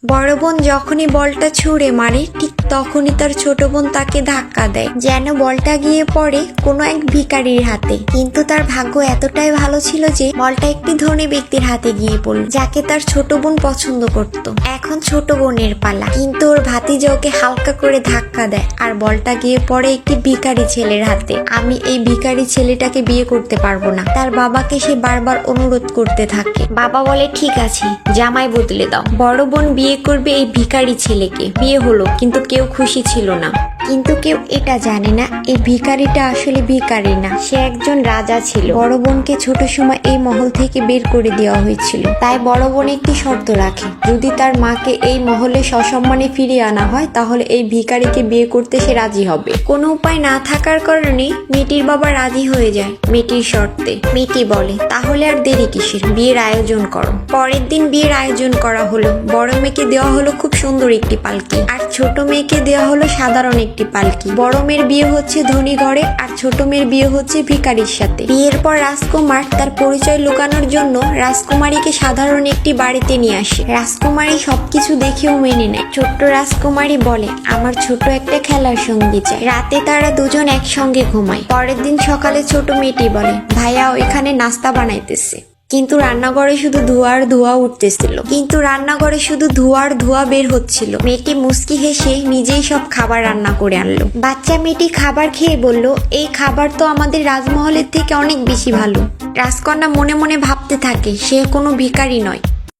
বড় বোন যখনই বলটা ছুঁড়ে মারে ঠিক তখনই তার ছোট বোন তাকে ধাক্কা দেয়, যেন বলটা গিয়ে পড়ে কোনো এক ভিখারির হাতে। কিন্তু তার ভাগ্য এতটাই ভালো ছিল যে বলটা একটি ধনী ব্যক্তির হাতে গিয়ে পড়ল, যাকে তার ছোট বোন পছন্দ করত। এখন ছোট বোনের পালা, কিন্তু ওর ভাতিজা ওকে হালকা করে ধাক্কা দেয় আর বলটা গিয়ে পড়ে একটি ভিখারি ছেলের হাতে। আমি এই ভিখারি ছেলেটাকে বিয়ে করতে পারবো না। তার বাবাকে সে বারবার অনুরোধ করতে থাকে। বাবা বলে ঠিক আছে, জামাই বদলে দাও। বড় বোন বিয়ে করবে এই ভিখারি ছেলেকে। বিয়ে হলো, কিন্তু কেউ খুশি ছিল না। কিন্তু কেউ এটা জানে না এই ভিখারিটা আসলে ভিখারি না, সে একজন রাজা ছিল। বড় বোনকে ছোট সময় এই মহল থেকে বের করে দেওয়া হয়েছিল। তাই বড় বোন একটি শর্ত রাখে, যদি তার মাকে এই মহলে সসম্মানে ফিরিয়ে আনা হয় তাহলে এই ভিখারিকে বিয়ে করতে সে রাজি হবে। কোনো উপায় না থাকার কারণে মেয়েটির বাবা রাজি হয়ে যায় মেয়েটির শর্তে। মেয়েটি বলে তাহলে আর দেরি কিসের, বিয়ের আয়োজন করো। পরের দিন বিয়ের আয়োজন করা হলো। বড় মেয়েকে দেওয়া হলো খুব সুন্দর একটি পালকি, আর ছোট মেয়েকে দেওয়া হলো সাধারণ একটি পালকি। বড় মেয়ের বিয়ে হচ্ছে ধনী ঘরে, আর ছোট মেয়ের বিয়ে হচ্ছে ভিখারির সাথে। বিয়ের পর রাজকুমার তার পরিচয় লুকানোর জন্য রাজকুমারীকে সাধারণ একটি বাড়িতে নিয়ে আসে। রাজকুমারী সবকিছু দেখেও মেনে নেয়। ছোট্ট রাজকুমারী বলে আমার ছোট একটা খেলার সঙ্গী চাই। রাতে তারা দুজন একসঙ্গে ঘুমায়। পরের দিন সকালে ছোট মেয়েটি বলে ভাইয়া এখানে নাস্তা বানাইতেছে। কিন্তু রান্নাঘরে শুধু ধোঁয়া বের হচ্ছিল। মেয়েটি মুস্কি হেসে নিজেই সব খাবার রান্না করে আনলো। বাচ্চা মেয়েটি খাবার খেয়ে বলল এই খাবার তো আমাদের রাজমহলের থেকে অনেক বেশি ভালো। রাজকন্যা মনে মনে ভাবতে থাকে সে কোনো ভিখারি নয়,